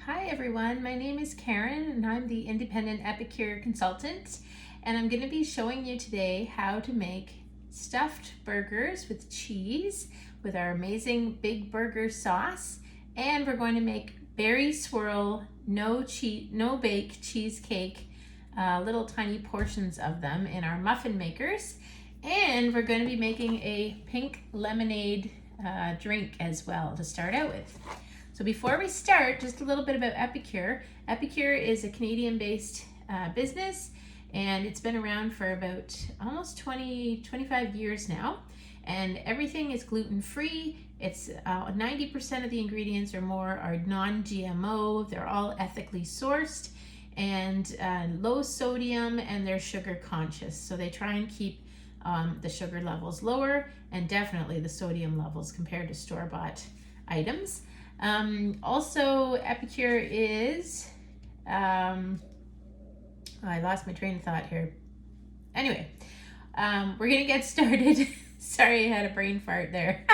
Hi everyone, my name is Karen and I'm the independent Epicure consultant, and I'm going to be showing you today how to make stuffed burgers with cheese with our amazing big burger sauce, and we're going to make Berry Swirl no bake cheesecake, little tiny portions of them in our muffin makers, and we're going to be making a pink lemonade drink as well to start out with. So before we start, just a little bit about Epicure. Epicure is a Canadian-based business, and it's been around for about almost 25 years now. And everything is gluten-free. It's 90% of the ingredients or more are non-GMO. They're all ethically sourced and low sodium, and they're sugar conscious. So they try and keep the sugar levels lower and definitely the sodium levels compared to store-bought items. Also, Epicure is, I lost my train of thought here. Anyway, we're gonna get started. Sorry, I had a brain fart there.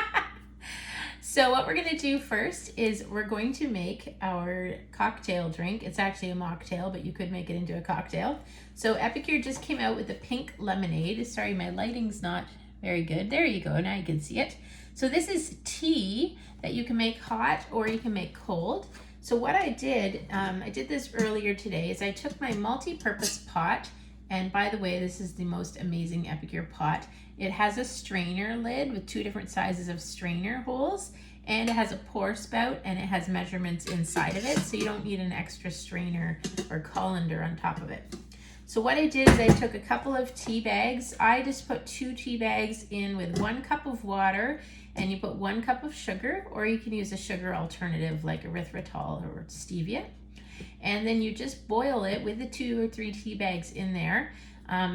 So what we're gonna do first is we're going to make our cocktail drink. It's actually a mocktail, but you could make it into a cocktail. So Epicure just came out with a pink lemonade. Sorry, my lighting's not very good. There you go, now you can see it. So this is tea that you can make hot or you can make cold. So what I did this earlier today, is I took my multi-purpose pot, and by the way, this is the most amazing Epicure pot. It has a strainer lid with 2 different sizes of strainer holes, and it has a pour spout, and it has measurements inside of it, so you don't need an extra strainer or colander on top of it. So what I did is I took a couple of tea bags. I just put 2 tea bags in with 1 cup of water, and you put 1 cup of sugar, or you can use a sugar alternative like erythritol or stevia. And then you just boil it with the 2 or 3 tea bags in there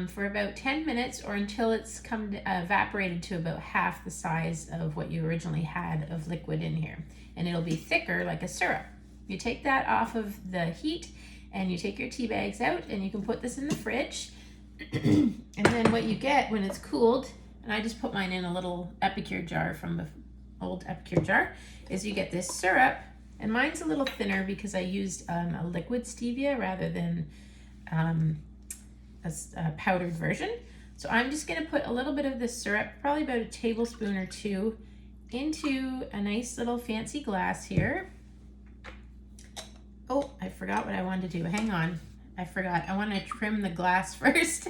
for about 10 minutes, or until it's evaporated to about half the size of what you originally had of liquid in here. And it'll be thicker like a syrup. You take that off of the heat, and you take your tea bags out, and you can put this in the fridge. And then what you get when it's cooled, and I just put mine in a little Epicure jar from the old Epicure jar, is you get this syrup, and mine's a little thinner because I used a liquid stevia rather than a powdered version. So I'm just gonna put a little bit of this syrup, probably about a tablespoon or 2, into a nice little fancy glass here. Oh, I forgot what I wanted to do. Hang on. I forgot. I want to trim the glass first.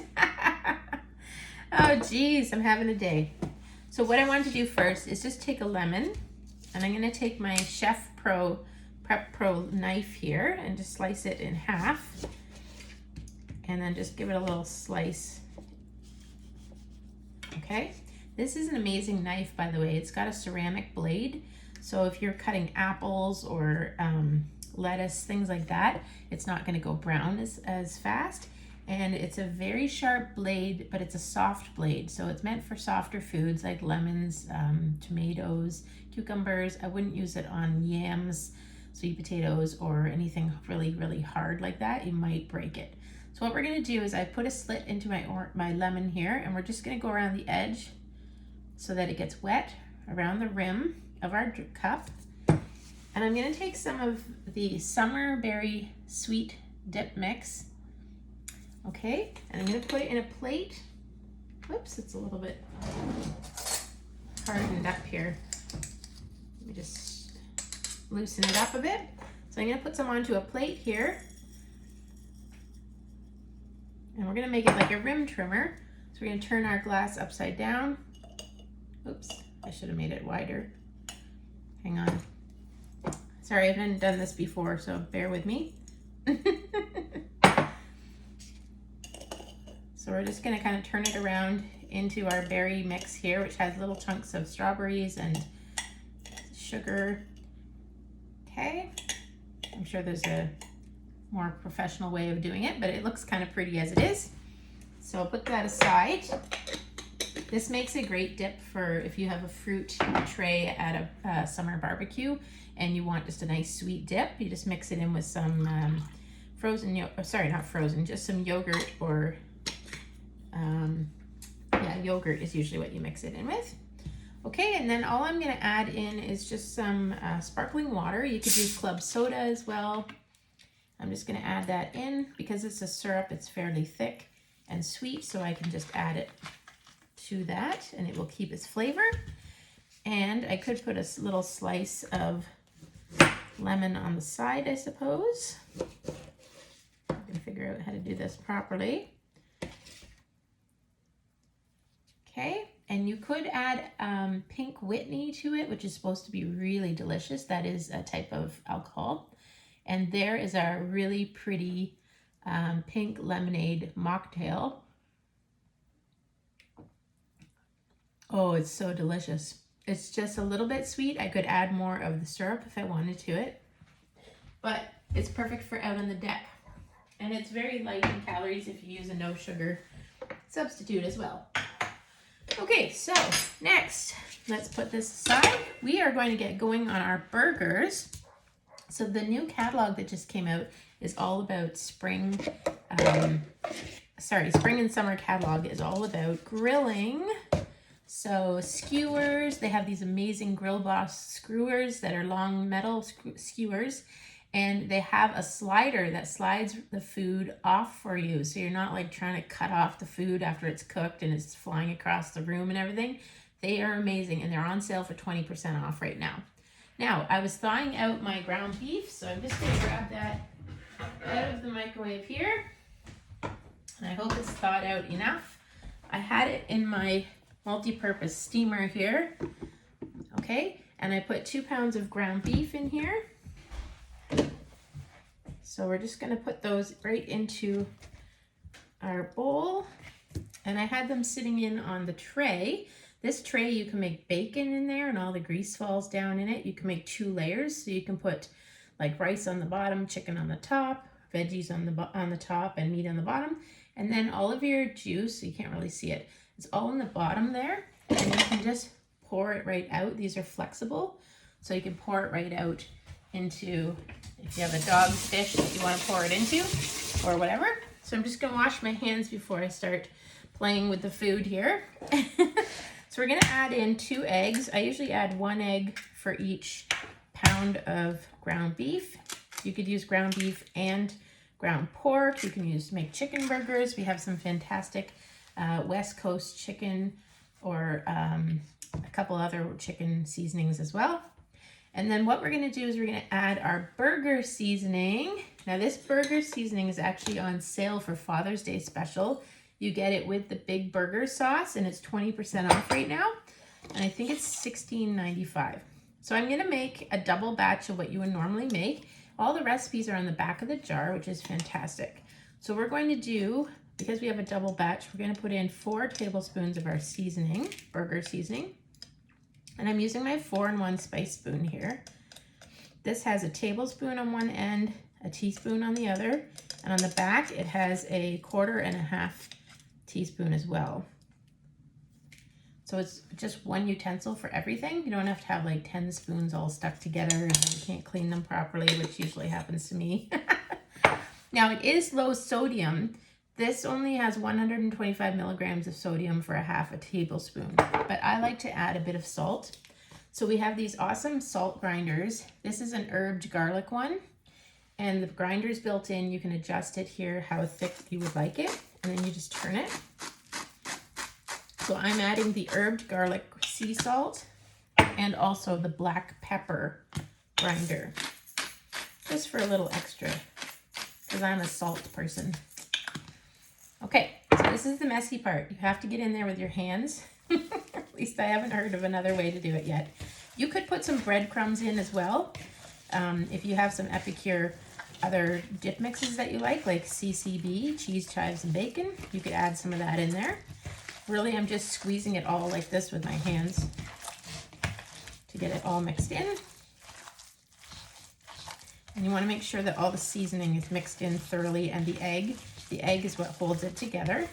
Oh, geez. I'm having a day. So what I want to do first is just take a lemon, and I'm going to take my Prep Pro knife here and just slice it in half, and then just give it a little slice. Okay. This is an amazing knife, by the way. It's got a ceramic blade. So if you're cutting apples or lettuce, things like that, it's not going to go brown as fast. And it's a very sharp blade, but it's a soft blade, so it's meant for softer foods like lemons, tomatoes, cucumbers. I wouldn't use it on yams, sweet potatoes, or anything really hard like that. You might break it. So what we're going to do is I put a slit into my lemon here, and we're just going to go around the edge so that it gets wet around the rim of our cup. And I'm going to take some of the summer berry sweet dip mix, okay, and I'm going to put it in a plate. Whoops, it's a little bit hardened up here. Let me just loosen it up a bit. So I'm going to put some onto a plate here, and we're going to make it like a rim trimmer. So we're going to turn our glass upside down. Oops, I should have made it wider. Hang on. Sorry, I haven't done this before, so bear with me. So we're just going to kind of turn it around into our berry mix here, which has little chunks of strawberries and sugar. Okay. I'm sure there's a more professional way of doing it, but it looks kind of pretty as it is. So I'll put that aside. This makes a great dip for if you have a fruit tray at a summer barbecue and you want just a nice sweet dip. You just mix it in with some just some yogurt, or yogurt is usually what you mix it in with. Okay, and then all I'm gonna add in is just some sparkling water. You could use club soda as well. I'm just gonna add that in. Because it's a syrup, it's fairly thick and sweet, so I can just add it to that and it will keep its flavor. And I could put a little slice of lemon on the side, I suppose. I'm gonna figure out how to do this properly. Okay, and you could add pink Whitney to it, which is supposed to be really delicious. That is a type of alcohol. And there is our really pretty pink lemonade mocktail. Oh, it's so delicious. It's just a little bit sweet. I could add more of the syrup if I wanted to it, but it's perfect for out on the deck. And it's very light in calories if you use a no sugar substitute as well. Okay, so next, let's put this aside. We are going to get going on our burgers. So the new catalog that just came out is all about spring and summer catalog is all about grilling. So skewers, they have these amazing Grill Boss skewers that are long metal skewers, and they have a slider that slides the food off for you. So you're not like trying to cut off the food after it's cooked and it's flying across the room and everything. They are amazing and they're on sale for 20% off right now. Now, I was thawing out my ground beef, so I'm just gonna grab that out of the microwave here. And I hope it's thawed out enough. I had it in my multi-purpose steamer here, okay? And I put 2 pounds of ground beef in here. So we're just gonna put those right into our bowl. And I had them sitting in on the tray. This tray, you can make bacon in there and all the grease falls down in it. You can make 2 layers, so you can put like rice on the bottom, chicken on the top, veggies on the top, and meat on the bottom. And then all of your juice, you can't really see it, it's all in the bottom there. And you can just pour it right out. These are flexible, so you can pour it right out into, if you have a dog's dish that you want to pour it into or whatever. So I'm just gonna wash my hands before I start playing with the food here. So we're gonna add in 2 eggs. I usually add 1 egg for each pound of ground beef. You could use ground beef and ground pork. You can use to make chicken burgers. We have some fantastic West Coast chicken or a couple other chicken seasonings as well. And then what we're gonna do is we're gonna add our burger seasoning. Now this burger seasoning is actually on sale for Father's Day special. You get it with the Big Burger sauce and it's 20% off right now. And I think it's $16.95. So I'm gonna make a double batch of what you would normally make. All the recipes are on the back of the jar, which is fantastic. So we're going to do, because we have a double batch, we're gonna put in 4 tablespoons of our seasoning, burger seasoning. And I'm using my 4-in-1 spice spoon here. This has a tablespoon on one end, a teaspoon on the other, and on the back it has a 1.25 teaspoon as well. So it's just 1 utensil for everything. You don't have to have like 10 spoons all stuck together and you can't clean them properly, which usually happens to me. Now it is low sodium. This only has 125 milligrams of sodium for 1/2 tablespoon, but I like to add a bit of salt. So we have these awesome salt grinders. This is an herbed garlic one, and the grinder is built in. You can adjust it here how thick you would like it, and then you just turn it. So I'm adding the herbed garlic sea salt and also the black pepper grinder, just for a little extra, because I'm a salt person. Okay, so this is the messy part. You have to get in there with your hands. At least I haven't heard of another way to do it yet. You could put some breadcrumbs in as well. If you have some Epicure other dip mixes that you like CCB, cheese, chives, and bacon, you could add some of that in there. Really, I'm just squeezing it all like this with my hands to get it all mixed in. And you want to make sure that all the seasoning is mixed in thoroughly, and the egg is what holds it together.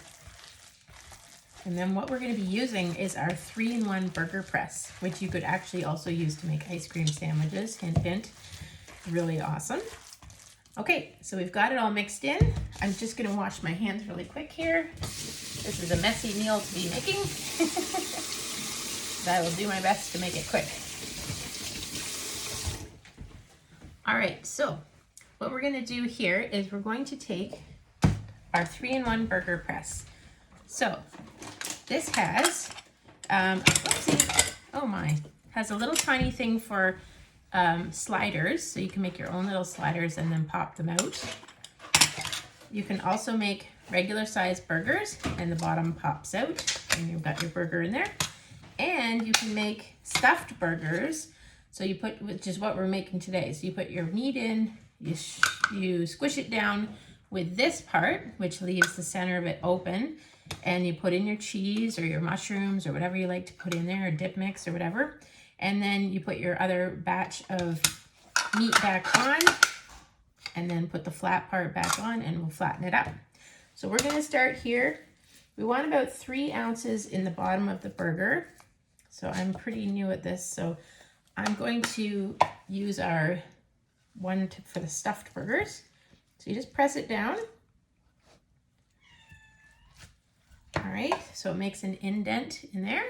And then what we're going to be using is our 3-in-1 burger press, which you could actually also use to make ice cream sandwiches. Hint, hint. Really awesome. Okay, so we've got it all mixed in. I'm just going to wash my hands really quick here. This is a messy meal to be making. but I will do my best to make it quick. All right, so what we're gonna do here is we're going to take our 3-in-1 burger press. So this has, oopsie, oh my, has a little tiny thing for sliders, so you can make your own little sliders and then pop them out. You can also make regular size burgers and the bottom pops out and you've got your burger in there. And you can make stuffed burgers. So you put, which is what we're making today. So you put your meat in, you squish it down with this part, which leaves the center of it open, and you put in your cheese or your mushrooms or whatever you like to put in there, or dip mix or whatever. And then you put your other batch of meat back on and then put the flat part back on and we'll flatten it up. So we're gonna start here. We want about 3 ounces in the bottom of the burger. So I'm pretty new at this, so I'm going to use our one for the stuffed burgers. So you just press it down. All right, so it makes an indent in there.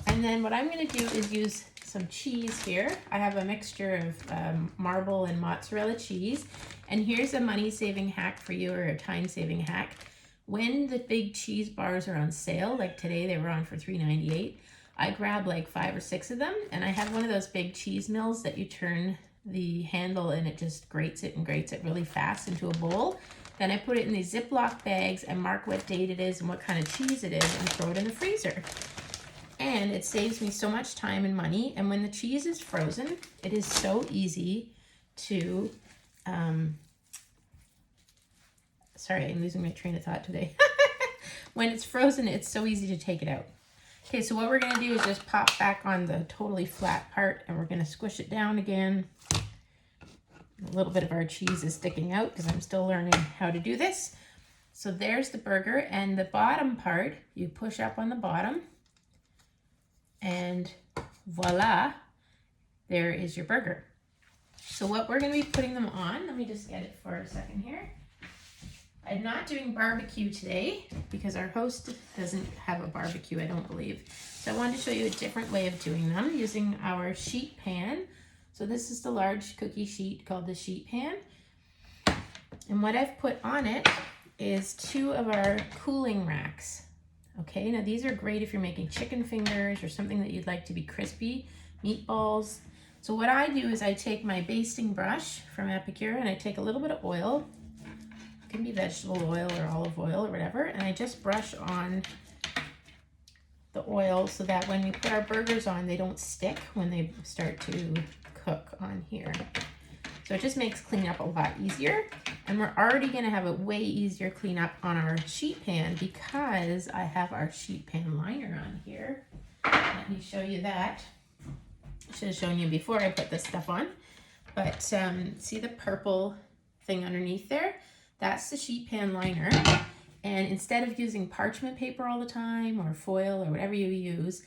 And then what I'm gonna do is use some cheese here. I have a mixture of marble and mozzarella cheese. And here's a money-saving hack for you, or a time-saving hack. When the big cheese bars are on sale, like today they were on for $3.98, I grab like 5 or 6 of them, and I have one of those big cheese mills that you turn the handle and it just grates it really fast into a bowl. Then I put it in these Ziploc bags and mark what date it is and what kind of cheese it is and throw it in the freezer. And it saves me so much time and money. And when the cheese is frozen, it is so easy to, sorry, I'm losing my train of thought today. When it's frozen, it's so easy to take it out. Okay, so what we're gonna do is just pop back on the totally flat part and we're gonna squish it down again. A little bit of our cheese is sticking out because I'm still learning how to do this. So there's the burger, and the bottom part, you push up on the bottom and voila, there is your burger. So what we're gonna be putting them on, let me just get it for a second here. I'm not doing barbecue today because our host doesn't have a barbecue, I don't believe. So I wanted to show you a different way of doing them using our sheet pan. So this is the large cookie sheet called the sheet pan. And what I've put on it is 2 of our cooling racks. Okay, now these are great if you're making chicken fingers or something that you'd like to be crispy, meatballs. So what I do is I take my basting brush from Epicure and I take a little bit of oil. It can be vegetable oil or olive oil or whatever. And I just brush on the oil so that when we put our burgers on, they don't stick when they start to cook on here. So it just makes cleanup a lot easier. And we're already gonna have a way easier cleanup on our sheet pan because I have our sheet pan liner on here. Let me show you that. I should have shown you before I put this stuff on. But see the purple thing underneath there? That's the sheet pan liner. And instead of using parchment paper all the time or foil or whatever you use,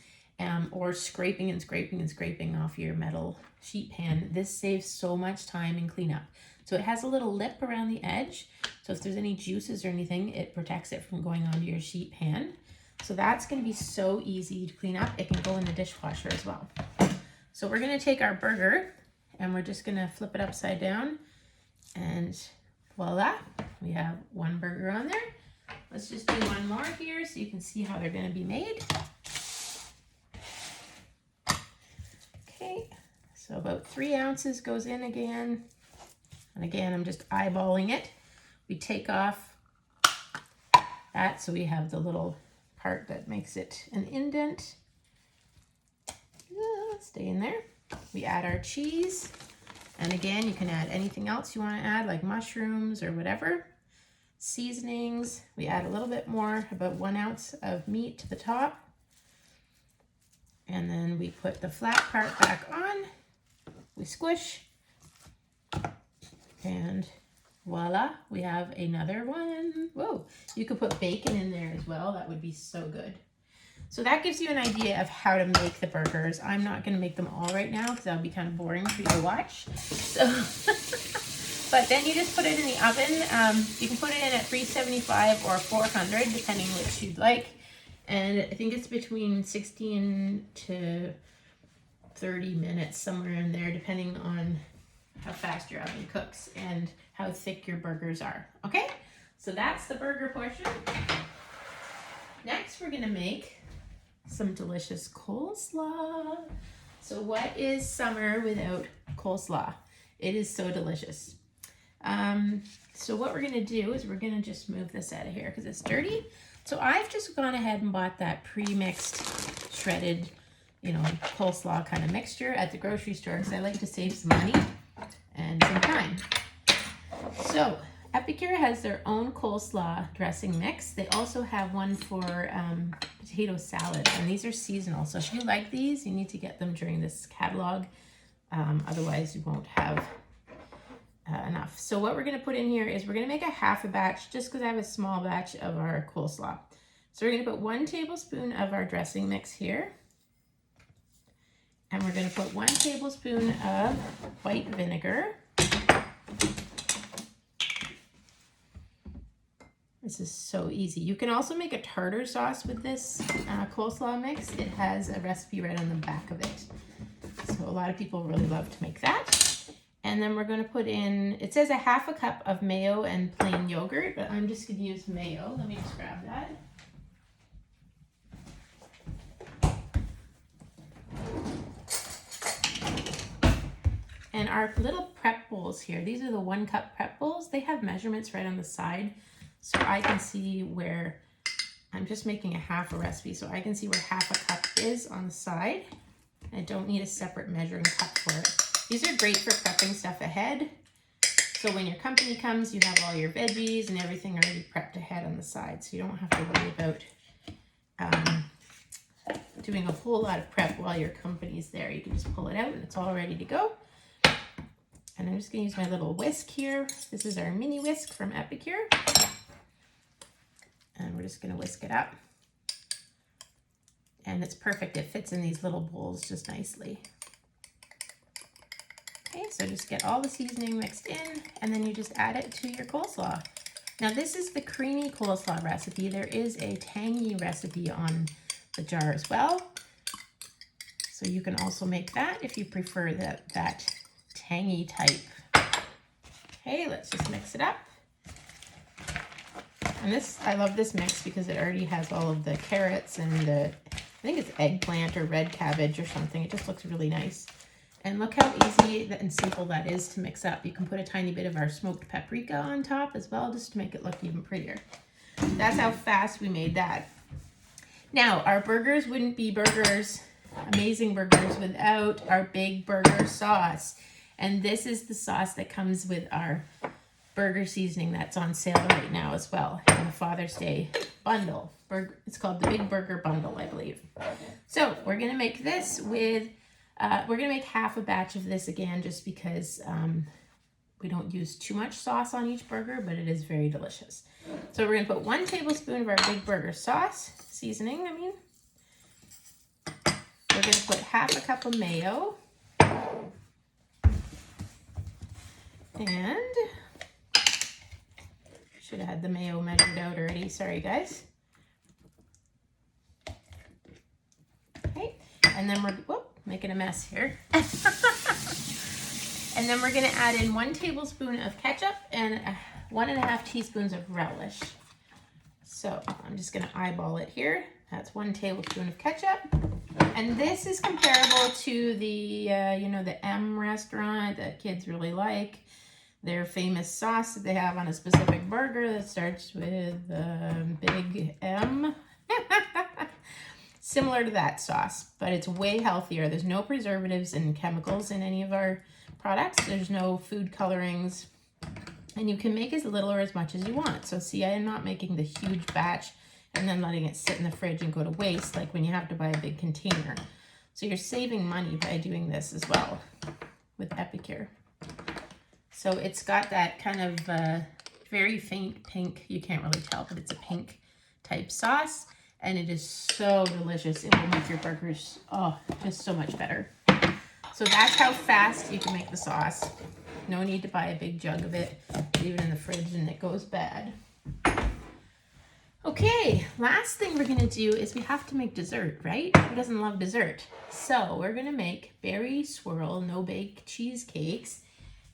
or scraping and scraping and scraping off your metal sheet pan, this saves so much time in cleanup. So it has a little lip around the edge. So if there's any juices or anything, it protects it from going onto your sheet pan. So that's gonna be so easy to clean up. It can go in the dishwasher as well. So we're gonna take our burger and we're just gonna flip it upside down and voila, we have 1 burger on there. Let's just do 1 more here so you can see how they're gonna be made. Okay, so about 3 ounces goes in again. And again, I'm just eyeballing it. We take off that so we have the little part that makes it an indent. Stay in there. We add our cheese. And again, you can add anything else you want to add, like mushrooms or whatever. Seasonings. We add a little bit more, about 1 ounce of meat to the top. And then we put the flat part back on. We squish. And voila, we have another one. Whoa, you could put bacon in there as well. That would be so good. So that gives you an idea of how to make the burgers. I'm not gonna make them all right now because that would be kind of boring for you to watch. So, but then you just put it in the oven. You can put it in at 375 or 400, depending which you'd like. And I think it's between 16 to 30 minutes, somewhere in there, depending on how fast your oven cooks and how thick your burgers are. Okay, so that's the burger portion. Next, we're gonna make some delicious coleslaw. So what is summer without coleslaw? It is so delicious. So what we're gonna do is we're gonna just move this out of here because it's dirty. So I've just gone ahead and bought that pre-mixed, shredded, you know, coleslaw kind of mixture at the grocery store because I like to save some money and some time. So Epicure has their own coleslaw dressing mix. They also have one for potato salad, and these are seasonal. So if you like these, you need to get them during this catalog. Otherwise, you won't have enough. So what we're going to put in here is we're going to make a half a batch just because I have a small batch of our coleslaw. So we're going to put 1 tablespoon of our dressing mix here. And we're going to put 1 tablespoon of white vinegar. This is so easy. You can also make a tartar sauce with this coleslaw mix. It has a recipe right on the back of it. So a lot of people really love to make that. And then we're going to put in, it says a half a cup of mayo and plain yogurt, but I'm just going to use mayo. Let me just grab that. And our little prep bowls here, these are the 1 cup prep bowls. They have measurements right on the side. So I can see where, I'm just making a half a recipe, so I can see where half a cup is on the side. I don't need a separate measuring cup for it. These are great for prepping stuff ahead. So when your company comes, you have all your veggies and everything already prepped ahead on the side. So you don't have to worry about doing a whole lot of prep while your company's there. You can just pull it out and it's all ready to go. And I'm just gonna use my little whisk here. This is our mini whisk from Epicure. And we're just gonna whisk it up. And it's perfect, it fits in these little bowls just nicely. Okay, so just get all the seasoning mixed in, and then you just add it to your coleslaw. Now this is the creamy coleslaw recipe. There is a tangy recipe on the jar as well. So you can also make that if you prefer that tangy type. Okay, let's just mix it up. And this, I love this mix because it already has all of the carrots and the, I think it's eggplant or red cabbage or something. It just looks really nice. And look how easy and simple that is to mix up. You can put a tiny bit of our smoked paprika on top as well, just to make it look even prettier. That's how fast we made that. Now, our burgers wouldn't be burgers, amazing burgers, without our big burger sauce. And this is the sauce that comes with our burger seasoning that's on sale right now as well in the Father's Day bundle. It's called the Big Burger Bundle, I believe. So we're going to make this with, we're going to make half a batch of this again just because we don't use too much sauce on each burger, but it is very delicious. So we're going to put 1 tablespoon of our Big Burger sauce, seasoning, I mean. We're going to put half a cup of mayo. And should have had the mayo measured out already. Sorry, guys. Okay, and then we're making a mess here. And then we're going to add in 1 tablespoon of ketchup and 1.5 teaspoons of relish. So I'm just going to eyeball it here. That's 1 tablespoon of ketchup. And this is comparable to the, you know, the M restaurant that kids really like. Their famous sauce that they have on a specific burger that starts with big M. Similar to that sauce, but it's way healthier. There's no preservatives and chemicals in any of our products. There's no food colorings. And you can make as little or as much as you want. So see, I am not making the huge batch and then letting it sit in the fridge and go to waste like when you have to buy a big container. So you're saving money by doing this as well with Epicure. So it's got that kind of very faint pink, you can't really tell, but it's a pink type sauce. And it is so delicious. It will make your burgers, oh, just so much better. So that's how fast you can make the sauce. No need to buy a big jug of it. Leave it in the fridge and it goes bad. Okay, last thing we're gonna do is we have to make dessert, right? Who doesn't love dessert? So we're gonna make Berry Swirl no-bake cheesecakes,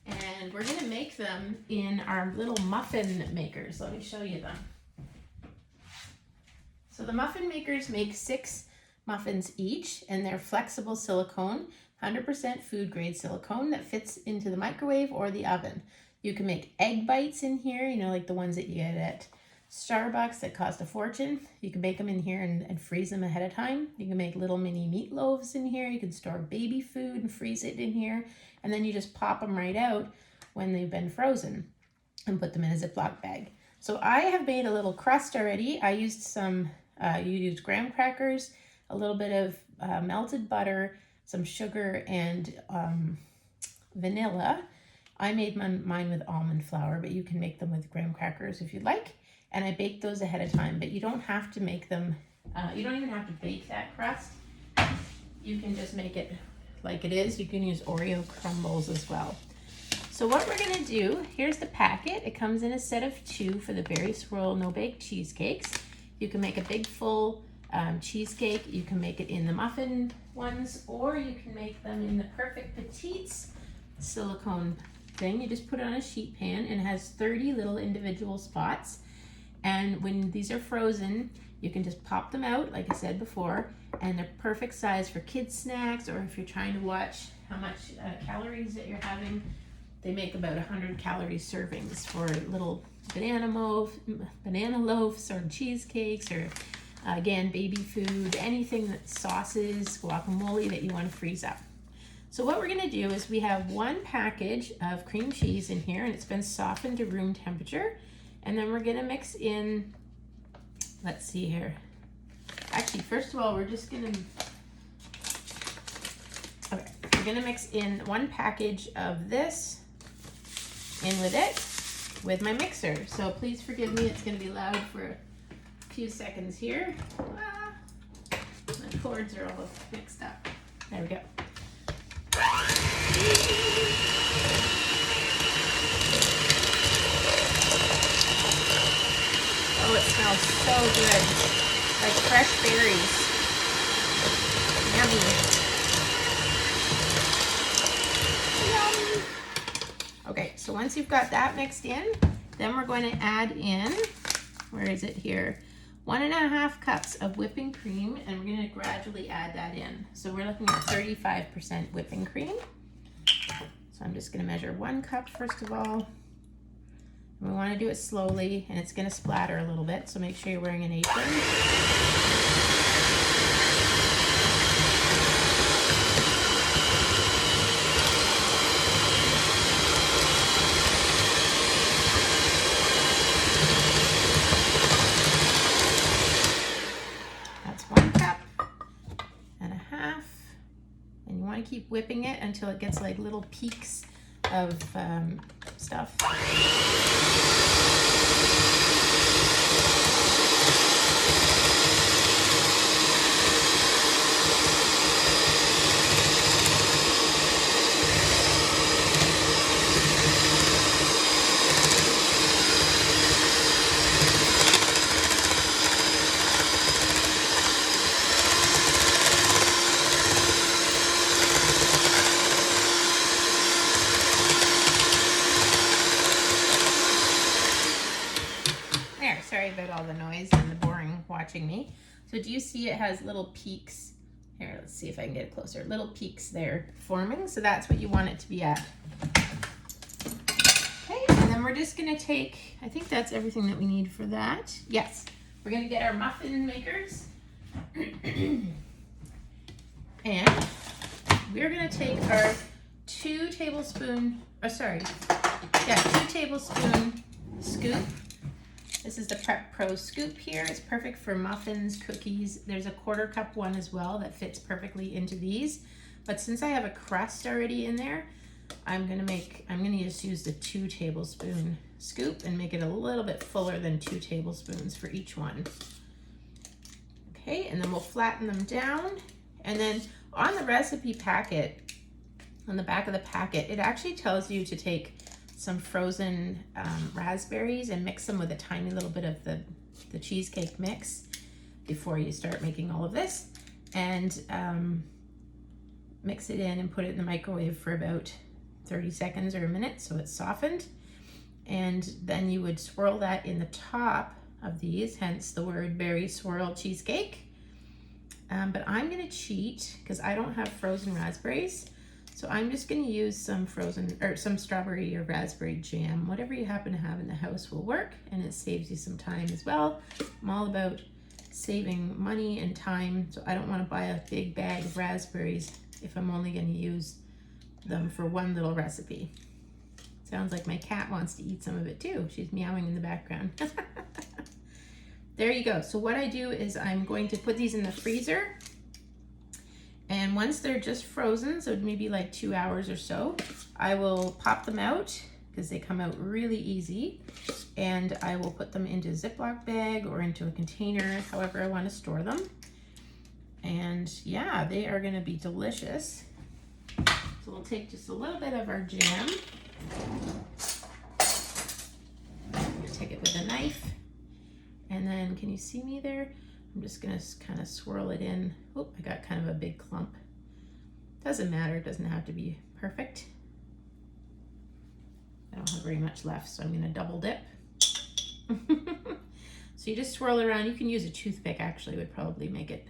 and we're gonna make them in our little muffin makers. Let me show you them. So the muffin makers make 6 muffins each, and they're flexible silicone, 100% food grade silicone that fits into the microwave or the oven. You can make egg bites in here, you know, like the ones that you get at Starbucks that cost a fortune. You can bake them in here and freeze them ahead of time. You can make little mini meatloaves in here. You can store baby food and freeze it in here. And then you just pop them right out when they've been frozen and put them in a Ziploc bag. So I have made a little crust already. I used some, you used graham crackers, a little bit of melted butter, some sugar, and vanilla. I made mine with almond flour, but you can make them with graham crackers if you'd like. And I baked those ahead of time, but you don't have to make them, you don't even have to bake that crust. You can just make it like it is. You can use Oreo crumbles as well. So what we're gonna do, here's the packet. It comes in a set of 2 for the Berry Swirl no-bake cheesecakes. You can make a big full cheesecake. You can make it in the muffin ones, or you can make them in the Perfect Petites silicone thing. You just put it on a sheet pan, and it has 30 little individual spots. And when these are frozen, you can just pop them out, like I said before, and they're perfect size for kids' snacks, or if you're trying to watch how much calories that you're having. They make about 100 calorie servings for little banana loaves or cheesecakes, or again, baby food, anything that's sauces, guacamole that you want to freeze up. So what we're gonna do is we have 1 package of cream cheese in here, and it's been softened to room temperature. And then we're gonna mix in, let's see here. Actually, first of all, we're gonna mix in 1 package of this in with it, with my mixer. So please forgive me, it's gonna be loud for a few seconds here. My cords are all mixed up. There we go. Oh, it smells so good, like fresh berries. Yummy. Yum. Okay, so once you've got that mixed in, then we're going to add in, where is it here? 1.5 cups of whipping cream, and we're going to gradually add that in. So we're looking at 35% whipping cream. So I'm just going to measure 1 cup first of all. We want to do it slowly, and it's going to splatter a little bit, so make sure you're wearing an apron. That's 1.5 cups, and you want to keep whipping it until it gets like little peaks of stuff. Sorry about all the noise and the boring watching me. So do you see it has little peaks? Here, let's see if I can get it closer. Little peaks there forming, so that's what you want it to be at. Okay, and then we're just gonna take, I think that's everything that we need for that. Yes, we're gonna get our muffin makers. And we're gonna take our 2 tablespoon scoop. This is the Prep Pro scoop here. It's perfect for muffins, cookies. There's a 1/4 cup one as well that fits perfectly into these. But since I have a crust already in there, I'm gonna just use the 2 tablespoon scoop and make it a little bit fuller than 2 tablespoons for each one. Okay, and then we'll flatten them down. And then on the recipe packet, on the back of the packet, it actually tells you to take some frozen raspberries and mix them with a tiny little bit of the cheesecake mix before you start making all of this, and mix it in and put it in the microwave for about 30 seconds or a minute so it's softened. And then you would swirl that in the top of these, hence the word Berry Swirl cheesecake. But I'm gonna cheat because I don't have frozen raspberries. So I'm just gonna use some some strawberry or raspberry jam. Whatever you happen to have in the house will work, and it saves you some time as well. I'm all about saving money and time, so I don't wanna buy a big bag of raspberries if I'm only gonna use them for one little recipe. Sounds like my cat wants to eat some of it too. She's meowing in the background. There you go. So what I do is I'm going to put these in the freezer, and once they're just frozen, so maybe like 2 hours or so, I will pop them out because they come out really easy, and I will put them into a Ziploc bag or into a container, however I want to store them. And yeah, they are going to be delicious. So we'll take just a little bit of our jam. Take it with a knife, and then can you see me there? I'm just gonna kind of swirl it in. Oh, I got kind of a big clump. Doesn't matter, it doesn't have to be perfect. I don't have very much left, so I'm gonna double dip. So you just swirl it around. You can use a toothpick, actually, would probably make it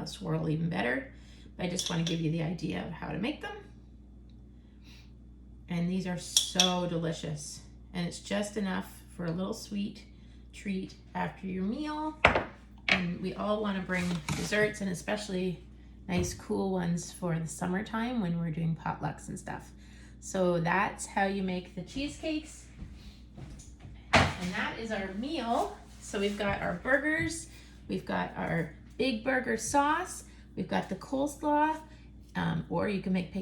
swirl even better. But I just want to give you the idea of how to make them. And these are so delicious. And it's just enough for a little sweet treat after your meal. And we all want to bring desserts, and especially nice cool ones for the summertime when we're doing potlucks and stuff. So that's how you make the cheesecakes. And that is our meal. So we've got our burgers, we've got our big burger sauce, we've got the coleslaw, or you can make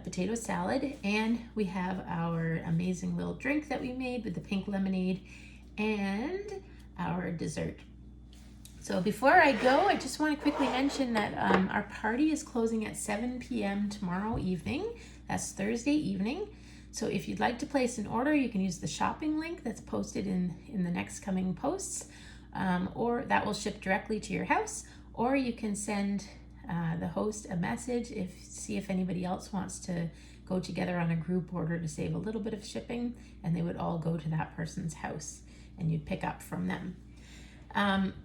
potato salad, and we have our amazing little drink that we made with the pink lemonade and our dessert. So before I go, I just want to quickly mention that our party is closing at 7 p.m. tomorrow evening. That's Thursday evening. So if you'd like to place an order, you can use the shopping link that's posted in the next coming posts, or that will ship directly to your house, or you can send the host a message see if anybody else wants to go together on a group order to save a little bit of shipping, and they would all go to that person's house and you'd pick up from them.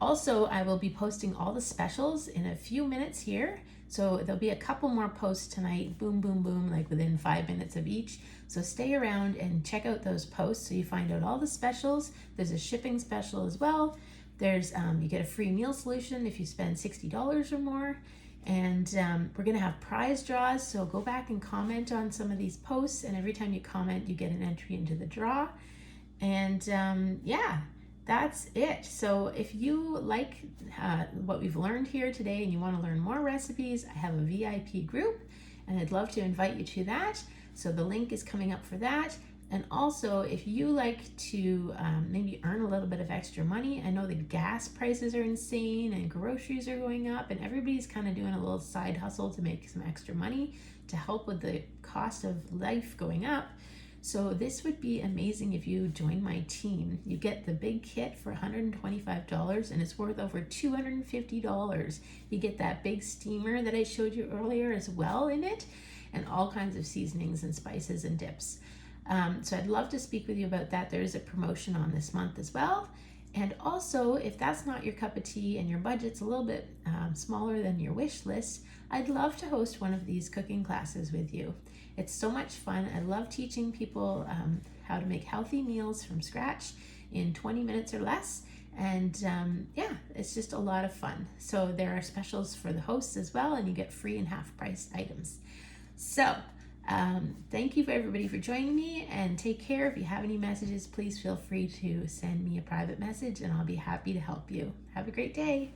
Also, I will be posting all the specials in a few minutes here. So there'll be a couple more posts tonight, boom, boom, boom, like within 5 minutes of each. So stay around and check out those posts so you find out all the specials. There's a shipping special as well. There's you get a free meal solution if you spend $60 or more. And we're gonna have prize draws, so go back and comment on some of these posts, and every time you comment you get an entry into the draw. And yeah, that's it. So if you like what we've learned here today and you want to learn more recipes, I have a VIP group and I'd love to invite you to that. So the link is coming up for that. And also, if you like to maybe earn a little bit of extra money, I know the gas prices are insane and groceries are going up, and everybody's kind of doing a little side hustle to make some extra money to help with the cost of life going up. So this would be amazing if you join my team. You get the big kit for $125 and it's worth over $250. You get that big steamer that I showed you earlier as well in it, and all kinds of seasonings and spices and dips. So I'd love to speak with you about that. There is a promotion on this month as well. And also, if that's not your cup of tea and your budget's a little bit smaller than your wish list, I'd love to host one of these cooking classes with you. It's so much fun. I love teaching people how to make healthy meals from scratch in 20 minutes or less. And yeah, it's just a lot of fun. So there are specials for the hosts as well, and you get free and half price items. So thank you for everybody for joining me, and take care. If you have any messages, please feel free to send me a private message and I'll be happy to help you. Have a great day.